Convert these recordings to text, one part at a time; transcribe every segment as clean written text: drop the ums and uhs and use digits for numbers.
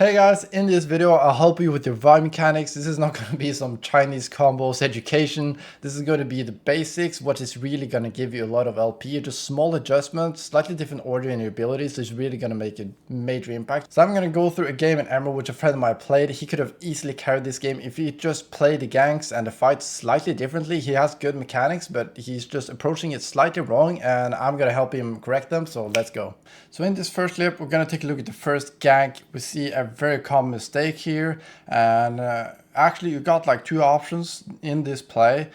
Hey guys, in this video I'll help you with your vibe mechanics. This is not going to be some Chinese combos education. This is going to be the basics, what is really going to give you a lot of LP. Just small adjustments, slightly different order in your abilities is really going to make a major impact. So I'm going to go through a game in Emerald which a friend of mine played. He could have easily carried this game if he just played the ganks and the fights slightly differently. He has good mechanics, but he's just approaching it slightly wrong, and I'm going to help him correct them. So let's go. So in this first clip, we're going to take a look at the first gank. We see a very common mistake here, and actually you got like two options in this play.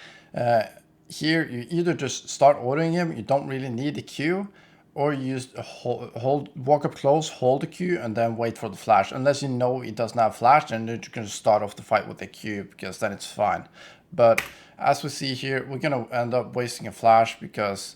Here you either just start ordering him, you don't really need the Q, or you just walk up close, hold the Q, and then wait for the flash. Unless you know he doesn't have flash, then you can start off the fight with the Q, because then it's fine. But as we see here, we're gonna end up wasting a flash because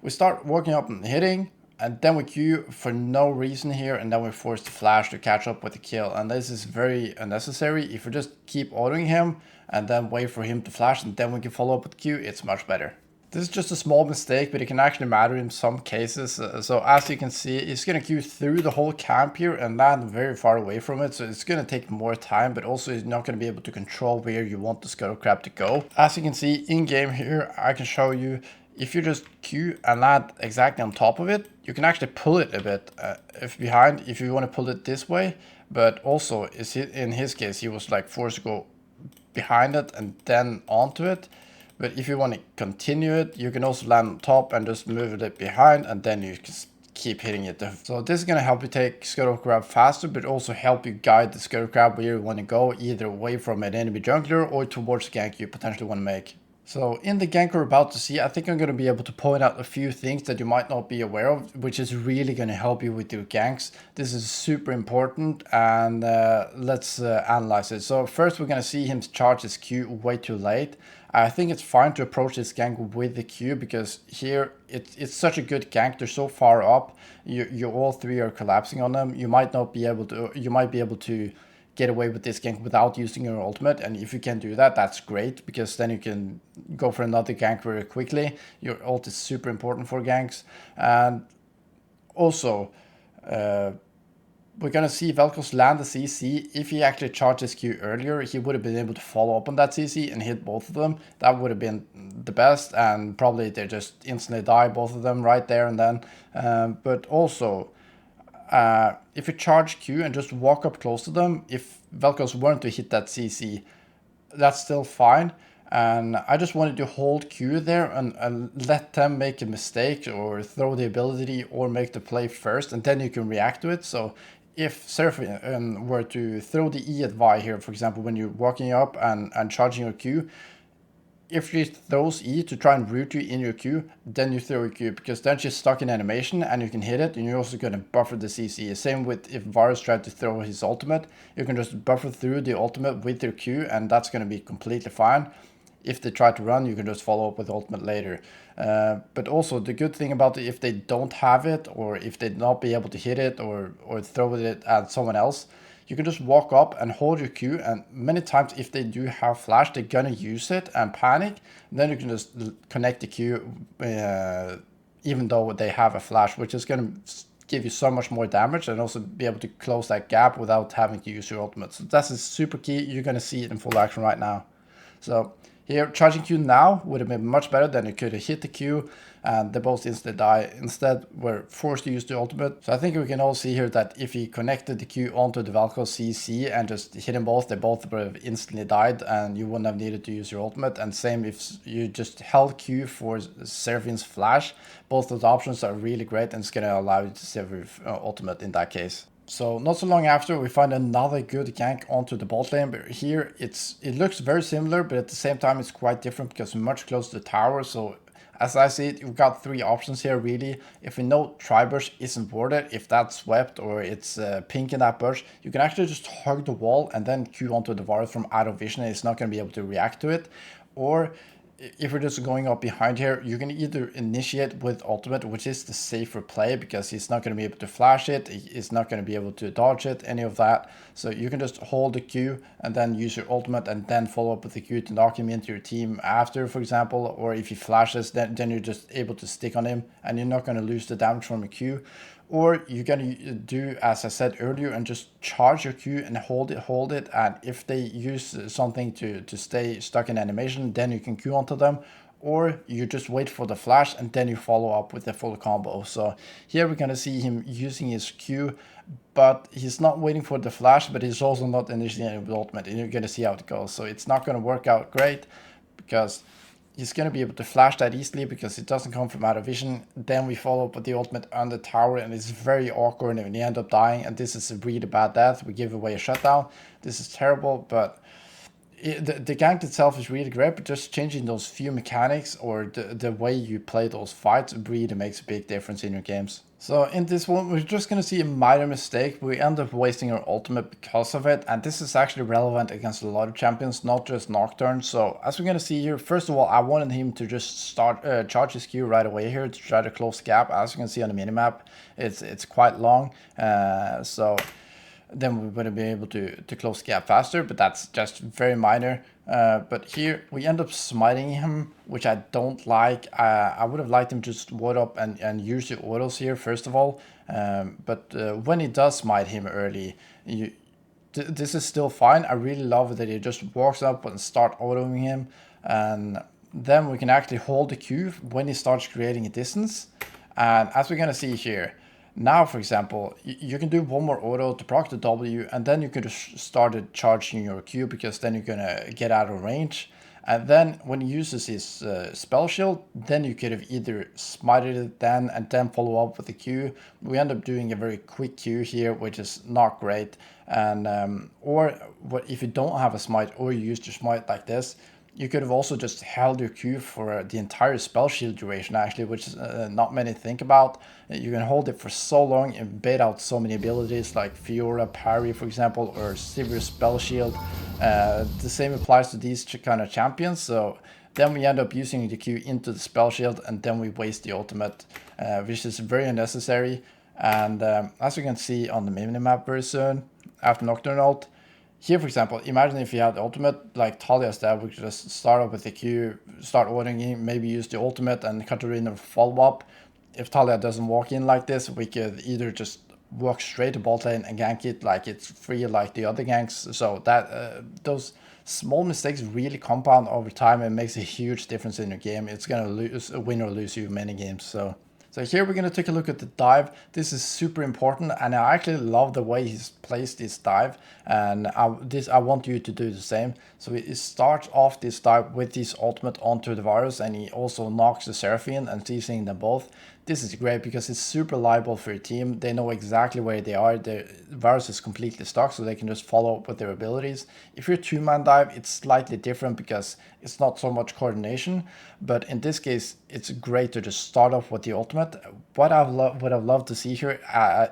we start walking up and hitting, and then we Q for no reason here, and then we force the flash to catch up with the kill. And this is very unnecessary. If we just keep ordering him and then wait for him to flash and then we can follow up with Q, it's much better. This is just a small mistake, but it can actually matter in some cases. So as you can see, it's going to Q through the whole camp here and land very far away from it. So it's going to take more time, but also you're not going to be able to control where you want the scuttle crab to go. As you can see in game here, I can show you if you just Q and land exactly on top of it, you can actually pull it a bit if you want to pull it this way. But also, in his case, he was like forced to go behind it and then onto it. But if you want to continue it, you can also land on top and just move it behind, and then you can keep hitting it. So this is going to help you take scuttle crab faster, but also help you guide the scuttle crab where you want to go, either away from an enemy jungler or towards the gank you potentially want to make. So in the gank we're about to see, I think I'm going to be able to point out a few things that you might not be aware of, which is really going to help you with your ganks. This is super important, and let's analyze it. So first we're going to see him charge his Q way too late. I think it's fine to approach this gank with the Q, because here it's such a good gank. They're so far up, you all three are collapsing on them. You might be able to get away with this gank without using your ultimate, and if you can do that, that's great, because then you can go for another gank very quickly. Your ult is super important for ganks. And also we're gonna see Vel'Koz land the CC. If he actually charged his Q earlier, he would have been able to follow up on that CC and hit both of them. That would have been the best, and probably they just instantly die, both of them, right there and then. But also, if you charge Q and just walk up close to them, if Vel'Koz weren't to hit that CC, that's still fine. And I just wanted to hold Q there and let them make a mistake or throw the ability or make the play first, and then you can react to it. So if Seraphine were to throw the E at Vi here, for example, when you're walking up and charging your Q, if she throws E to try and root you in your Q, then you throw your Q, because then she's stuck in animation and you can hit it, and you're also going to buffer the CC. Same with if Varus tried to throw his ultimate, you can just buffer through the ultimate with your Q, and that's going to be completely fine. If they try to run, you can just follow up with ultimate later. But also the good thing about it, if they don't have it, or if they not be able to hit it or throw it at someone else, you can just walk up and hold your Q, and many times if they do have flash, they're gonna use it and panic. Then you can just connect the Q even though they have a flash, which is gonna give you so much more damage, and also be able to close that gap without having to use your ultimate. So that's super key. You're gonna see it in full action right now. So here, charging Q now would have been much better. Than you could have hit the Q and they both instantly die. Instead, we're forced to use the ultimate. So I think we can all see here that if he connected the Q onto the Vel'Koz CC and just hit them both, they both would have instantly died, and you wouldn't have needed to use your ultimate. And same if you just held Q for Seraphine's flash. Both those options are really great, and it's going to allow you to save your ultimate in that case. So not so long after, we find another good gank onto the bot lane, but here it looks very similar, but at the same time it's quite different because we're much closer to the tower. So as I see it, we've got three options here really. If we know Tribush isn't warded, if that's swept or it's pink in that bush, you can actually just hug the wall and then Q onto the Varus from out of vision, and it's not going to be able to react to it. Or if we're just going up behind here, you can either initiate with ultimate, which is the safer play, because he's not going to be able to flash it, he's not going to be able to dodge it, any of that. So you can just hold the Q and then use your ultimate and then follow up with the Q to knock him into your team after, for example. Or if he flashes, then you're just able to stick on him and you're not going to lose the damage from a Q. Or you're gonna do as I said earlier and just charge your Q and hold it, and if they use something to stay stuck in animation, then you can Q onto them. Or you just wait for the flash and then you follow up with the full combo. So here we're gonna see him using his Q, but he's not waiting for the flash, but he's also not initiating with ultimate, and you're gonna see how it goes. So it's not gonna work out great because he's going to be able to flash that easily because it doesn't come from out of vision. Then we follow up with the ultimate on the tower, and it's very awkward, and we end up dying, and this is a really bad death. We give away a shutdown. This is terrible, but the gank itself is really great, but just changing those few mechanics or the way you play those fights really makes a big difference in your games. So in this one, we're just going to see a minor mistake. We end up wasting our ultimate because of it, and this is actually relevant against a lot of champions, not just Nocturne. So as we're going to see here, first of all, I wanted him to just start charge his Q right away here to try to close the gap. As you can see on the minimap, it's quite long, so then we would be able to close the gap faster, but that's just very minor. But here we end up smiting him, which I don't like. I would have liked him just ward up and use the autos here first of all. But when he does smite him early, this is still fine. I really love that he just walks up and start autoing him, and then we can actually hold the Q when he starts creating a distance. And as we're gonna see here, now, for example, you can do one more auto to proc the W, and then you can just start charging your Q, because then you're gonna get out of range. And then when he uses his spell shield, then you could have either smited it then and then follow up with the Q. We end up doing a very quick Q here, which is not great. And or what if you don't have a smite, or you use your smite like this, you could have also just held your Q for the entire spell shield duration, actually, which is not many think about. You can hold it for so long and bait out so many abilities like Fiora, Parry, for example, or Sivir spell shield. The same applies to these kind of champions. So then we end up using the Q into the spell shield, and then we waste the ultimate, which is very unnecessary. And as you can see on the minimap very soon, after Nocturne ult, here, for example, imagine if you had the ultimate, like Talia's dad, we could just start up with the Q, start ordering in, maybe use the ultimate and Katarina follow up. If Talia doesn't walk in like this, we could either just walk straight to bot lane and gank it like it's free like the other ganks. So that those small mistakes really compound over time and makes a huge difference in your game. It's going to win or lose you many games. So here we're going to take a look at the dive. This is super important, and I actually love the way he's placed this dive, and I want you to do the same. So he starts off this dive with his ultimate onto the virus, and he also knocks the Seraphine and seizing them both. This is great because it's super reliable for your team. They know exactly where they are. The virus is completely stuck, so they can just follow up with their abilities. If you're two-man dive, it's slightly different because it's not so much coordination. But in this case, it's great to just start off with the ultimate. What I've loved to see here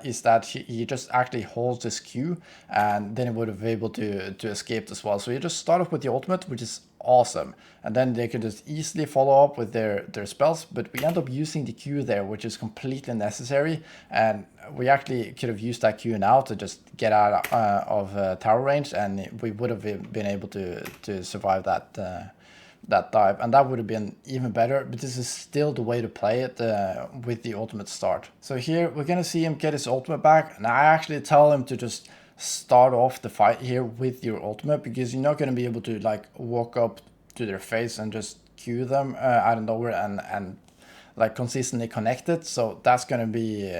is that he just actually holds this Q, and then he would have been able to escape as well. So you just start off with the ultimate, which is awesome, and then they can just easily follow up with their spells, but we end up using the Q there, which is completely necessary, and we actually could have used that Q now to just get out of tower range, and we would have been able to survive that dive, and that would have been even better. But this is still the way to play it with the ultimate start. So here we're gonna see him get his ultimate back, and I actually tell him to just start off the fight here with your ultimate, because you're not going to be able to like walk up to their face and just Q them out of nowhere and like consistently connect it. So that's going to be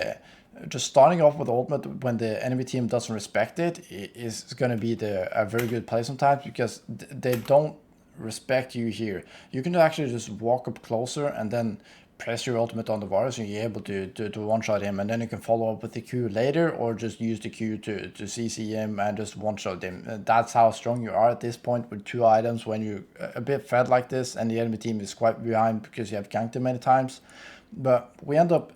just starting off with ultimate when the enemy team doesn't respect it is going to be a very good play sometimes, because they don't respect you here. You can actually just walk up closer and then press your ultimate on the virus, and you're able to one-shot him, and then you can follow up with the Q later, or just use the Q to CC him and just one-shot him. That's how strong you are at this point with two items when you're a bit fed like this and the enemy team is quite behind because you have ganked him many times. But we end up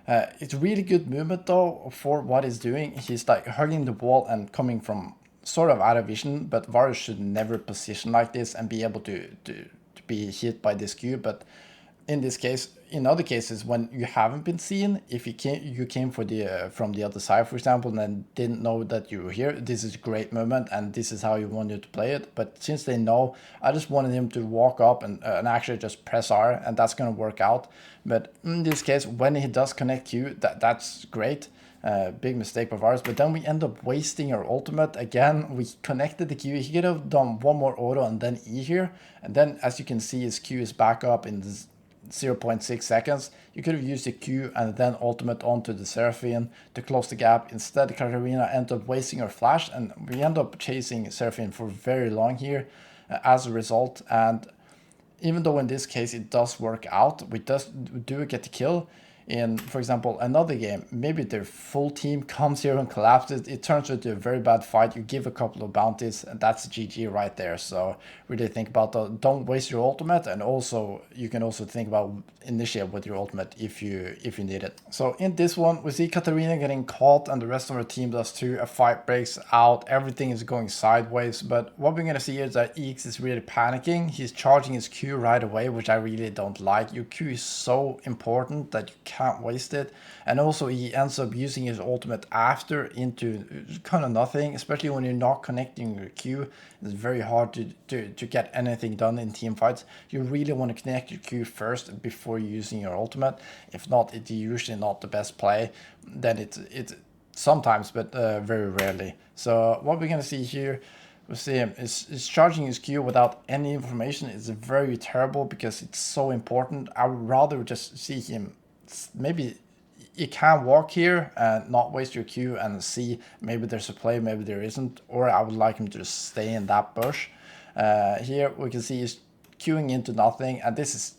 it's really good movement though for what he's doing. He's like hugging the wall and coming from sort of out of vision, but Varus should never position like this and be able to be hit by this Q. But in this case, in other cases, when you haven't been seen, if you came for the from the other side, for example, and then didn't know that you were here, this is a great moment, and this is how you wanted to play it. But since they know, I just wanted him to walk up and actually just press R, and that's gonna work out. But in this case, when he does connect Q, that's great. Big mistake of ours, but then we end up wasting our ultimate again. We connected the Q. He could have done one more auto and then E here, and then as you can see, his Q is back up in this 0.6 seconds. You could have used the Q and then ultimate onto the Seraphine to close the gap. Instead, Katarina ended up wasting her flash, and we end up chasing Seraphine for very long here as a result. And even though in this case it does work out, we do get the kill. In, for example, another game, maybe their full team comes here and collapses. It turns into a very bad fight. You give a couple of bounties, and that's GG right there. So really think about that. Don't waste your ultimate, and also you can also think about initiate with your ultimate if you need it. So in this one, we see Katarina getting caught, and the rest of our team does too. A fight breaks out. Everything is going sideways. But what we're gonna see is that EX is really panicking. He's charging his Q right away, which I really don't like. Your Q is so important that you can't waste it. And also he ends up using his ultimate after into kind of nothing, especially when you're not connecting your Q. It's very hard to get anything done in team fights. You really want to connect your Q first before using your ultimate. If not, it's usually not the best play. Then it's sometimes, but very rarely. So what we're gonna see here, we see him is charging his Q without any information. It's very terrible because it's so important. I would rather just see him, maybe you can walk here and not waste your Q and see maybe there's a play, maybe there isn't, or I would like him to just stay in that bush. Here we can see he's queuing into nothing, and this is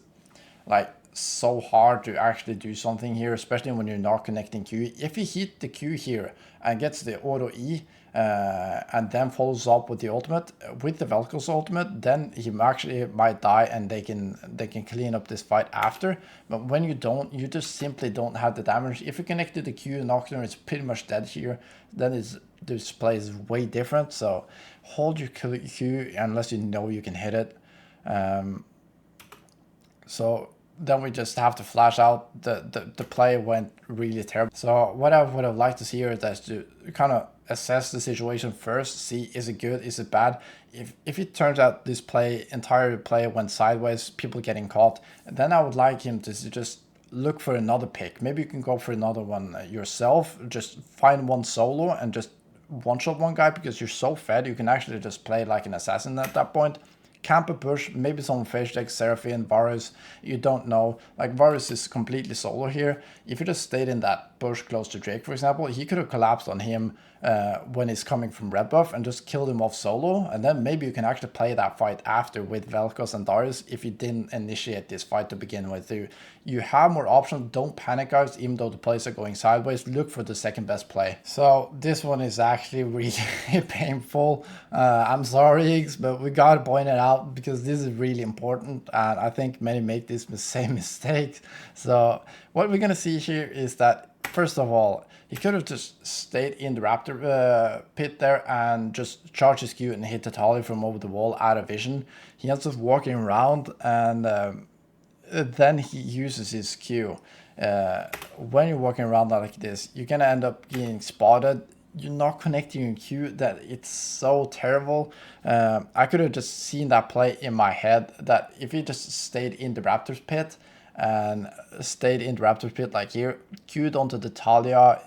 like so hard to actually do something here, especially when you're not connecting Q. If he hit the Q here and gets the auto E and then follows up with the ultimate, with the Vel'Koz ultimate, then he actually might die and they can clean up this fight after. But when you don't, you just simply don't have the damage. If you connected the Q, Nocturne is pretty much dead here. Then this play is way different. So hold your Q unless you know you can hit it. So then we just have to flash out. The play went really terrible. So what I would have liked to see here is to kind of assess the situation first, see is it good, is it bad. If it turns out this entire play went sideways, people getting caught, then I would like him to just look for another pick. Maybe you can go for another one yourself. Just find one solo and just one-shot one guy, because you're so fed. You can actually just play like an assassin at that point. Camp a push, maybe some face deck, Seraphine, Varus, you don't know. Like Varus is completely solo here. If you just stayed in that bush close to Drake, for example, he could have collapsed on him when he's coming from red buff and just killed him off solo. And then maybe you can actually play that fight after with Vel'Koz and Darius if you didn't initiate this fight to begin with. You have more options. Don't panic, guys, even though the plays are going sideways. Look for the second best play. So this one is actually really painful. I'm sorry, Iggs, but we gotta point it out because this is really important, and I think many make this same mistake. So what we're gonna see here is that, first of all, he could have just stayed in the Raptor pit there and just charged his Q and hit the Tali from over the wall out of vision. He ends up walking around, and then he uses his Q. When you're walking around like this, you're gonna end up getting spotted. You're not connecting your Q. That it's so terrible. I could have just seen that play in my head, that if he just stayed in the Raptors pit and stayed in the Raptors pit like here, queued onto the Talia,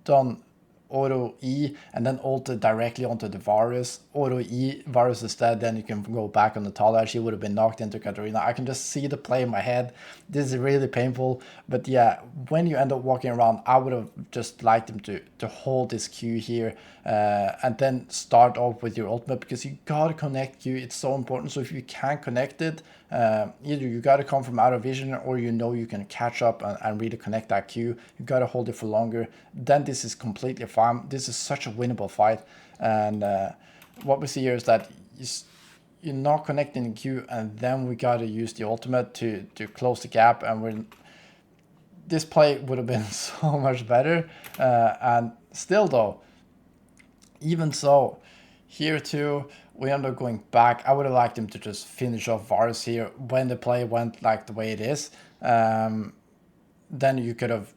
done auto E, and then ulted directly onto the Varus. Auto E, Varus is dead, then you can go back on the Talia. She would have been knocked into Katarina. I can just see the play in my head. This is really painful. But yeah, when you end up walking around, I would have just liked him to hold this Q here and then start off with your ultimate, because you gotta connect Q. It's so important. So if you can't connect it, either you gotta come from out of vision, or you know you can catch up and really connect that Q. You gotta hold it for longer. Then this is completely fine. This is such a winnable fight. And what we see here is that you're not connecting the Q, and then we gotta use the ultimate to close the gap. And this play would have been so much better. And still though, even so, Here too, we end up going back. I would have liked him to just finish off Varus here when the play went like the way it is. Then you could have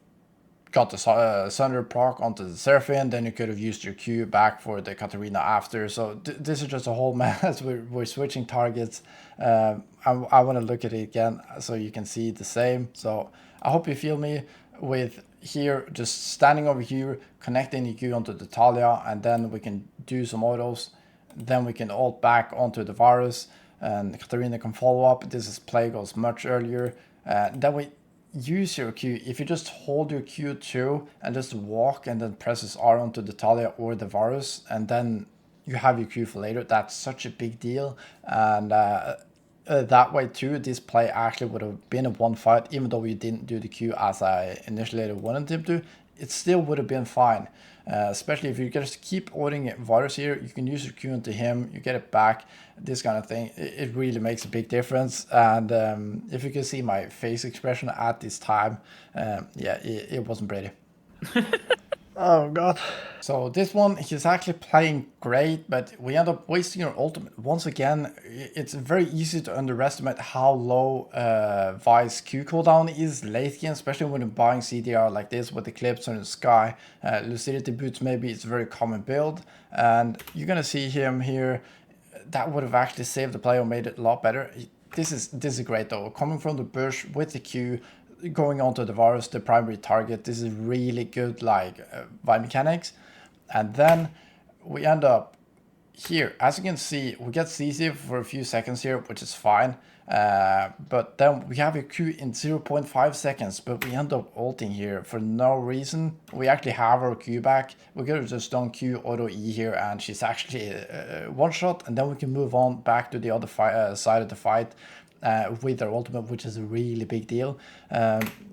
got the Sunder proc onto the Seraphim, then you could have used your Q back for the Katarina after. So this is just a whole mess. We're switching targets. I want to look at it again so you can see the same. So I hope you feel me with here, just standing over here, connecting the Q onto the Talia, and then we can do some autos. Then we can ult back onto the Varus, and Katarina can follow up. This play goes much earlier. Then we use your Q. If you just hold your Q2 and just walk and then presses R onto the Talia or the Varus, and then you have your Q for later, that's such a big deal. And that way too, this play actually would have been a one fight, even though we didn't do the Q as I initially wanted him to. It still would have been fine. Especially if you just keep ordering Varus here, you can use your Q into him, you get it back, this kind of thing. It really makes a big difference. And if you can see my face expression at this time, yeah, it wasn't pretty. Oh god. So this one, he's actually playing great, but we end up wasting our ultimate. Once again, it's very easy to underestimate how low Vi's Q cooldown is late game, especially when you're buying CDR like this with Eclipse on the Sky. Lucidity Boots maybe it's a very common build, and you're gonna see him here. That would have actually saved the play or made it a lot better. This is great though. Coming from the bush with the Q, going on to the Varus, the primary target. This is really good, like Vi mechanics. And then we end up here. As you can see, we get CC for a few seconds here, which is fine. But then we have a Q in 0.5 seconds, but we end up ulting here for no reason. We actually have our Q back. We could have just done Q auto E here, and she's actually one shot, and then we can move on back to the other side of the fight. With their ultimate, which is a really big deal.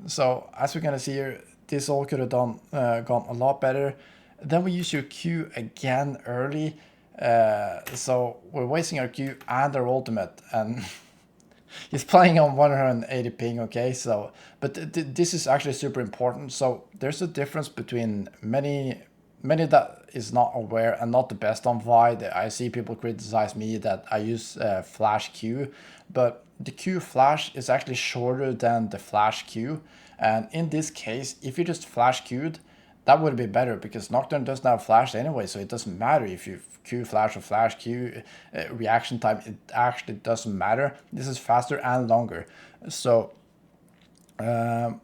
So as we're gonna see here, this all could have gone a lot better. Then we use your Q again early, so we're wasting our Q and our ultimate, and he's playing on 180 ping. Okay, so but this is actually super important. So there's a difference between many that is not aware and not the best on Vi. I see people criticize me that I use flash Q, but the Q flash is actually shorter than the flash Q. And in this case, if you just flash Q'd, that would be better because Nocturne doesn't have flash anyway, so it doesn't matter if you Q flash or flash Q. Reaction time, it actually doesn't matter. This is faster and longer. So then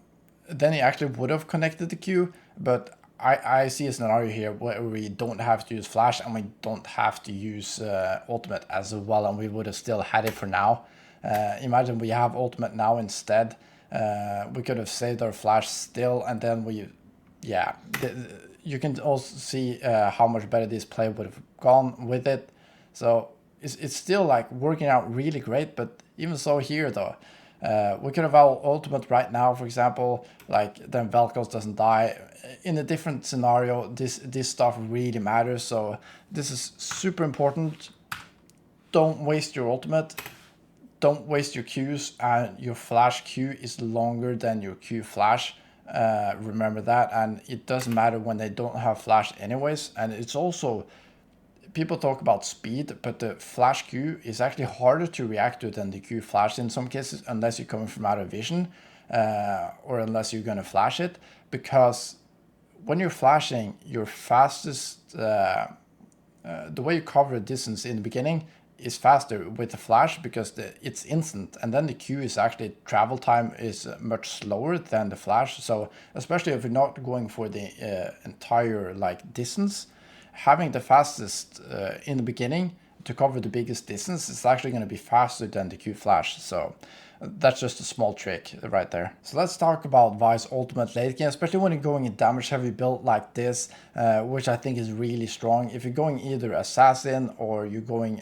he actually would have connected the Q, but I see a scenario here where we don't have to use flash and we don't have to use ultimate as well, and we would have still had it for now. Imagine we have ultimate now instead. We could have saved our flash still, and then yeah, you can also see how much better this play would have gone with it. So it's still like working out really great, but even so here though, we could have our ultimate right now, for example, like then Vel'Koz doesn't die. In a different scenario, this stuff really matters, so this is super important. Don't waste your ultimate. Don't waste your Qs, and your flash Q is longer than your Q flash. Remember that, and it doesn't matter when they don't have flash anyways. And it's also, people talk about speed, but the flash Q is actually harder to react to than the Q flash in some cases, unless you're coming from out of vision, or unless you're gonna flash it, because when you're flashing, your fastest, the way you cover a distance in the beginning is faster with the flash because it's instant, and then the Q is actually travel time is much slower than the flash. So especially if you're not going for the entire like distance, having the fastest in the beginning to cover the biggest distance is actually going to be faster than the Q flash. So that's just a small trick right there. So let's talk about Vi's ultimate late game, especially when you're going in damage heavy build like this, which I think is really strong. If you're going either Assassin or you're going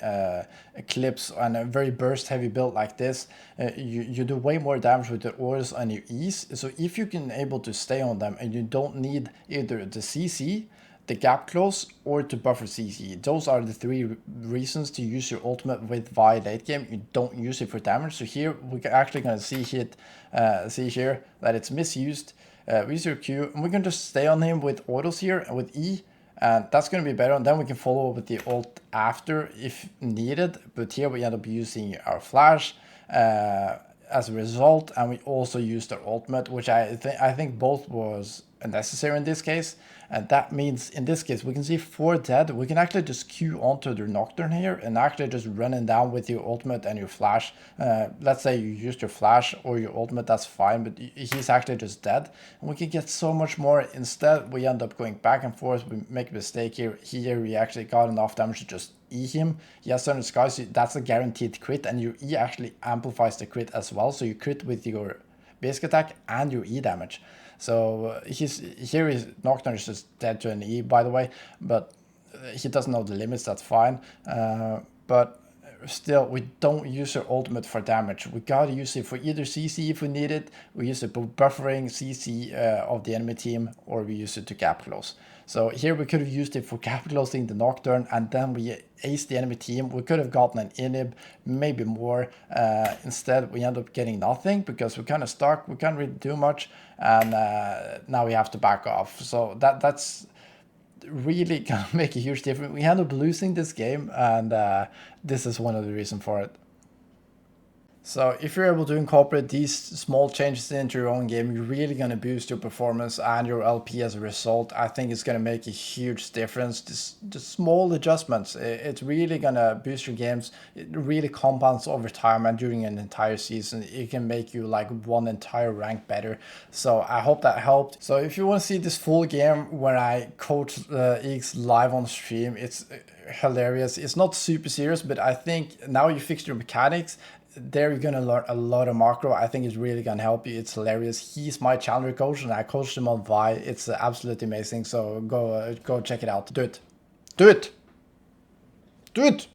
Eclipse and a very burst heavy build like this, you do way more damage with the auras on your E's. So if you can able to stay on them and you don't need either the CC, the gap close, or to buffer CC. Those are the three reasons to use your ultimate with Vi late game. You don't use it for damage. So here we're actually going to see here that it's misused. We use your Q, and we can just stay on him with autos here and with E, And that's going to be better. And then we can follow up with the ult after if needed. But here we end up using our flash as a result. And we also used our ultimate, which I think both was necessary in this case. And that means in this case, we can see 4 dead. We can actually just queue onto their Nocturne here and actually just running down with your ultimate and your flash. Let's say you used your flash or your ultimate, that's fine, but he's actually just dead. And we can get so much more. Instead, we end up going back and forth. We make a mistake here. Here we actually got enough damage to just E him. Yes, on the skies, that's a guaranteed crit, and your E actually amplifies the crit as well. So you crit with your basic attack and your E damage. So his Nocturne is just dead to an E, by the way, but he doesn't know the limits, that's fine. But still, we don't use our ultimate for damage. We gotta use it for either CC if we need it, we use it for buffering CC of the enemy team, or we use it to gap close. So here we could have used it for gap closing the Nocturne, and then we ace the enemy team. We could have gotten an inhib, maybe more. Instead, we end up getting nothing because we're kind of stuck. We can't really do much, and now we have to back off. So that's really gonna make a huge difference. We end up losing this game, and this is one of the reasons for it. So if you're able to incorporate these small changes into your own game, you're really going to boost your performance and your LP as a result. I think it's going to make a huge difference. Just small adjustments, it's really going to boost your games. It really compounds over time, and during an entire season, it can make you like one entire rank better. So I hope that helped. So if you want to see this full game where I coach EX live on stream, it's hilarious. It's not super serious, but I think now you fixed your mechanics, there you're going to learn a lot of macro. I think it's really going to help you. It's hilarious. He's my challenger coach, and I coached him on Vi. It's absolutely amazing. So go check it out. Do it. Do it. Do it.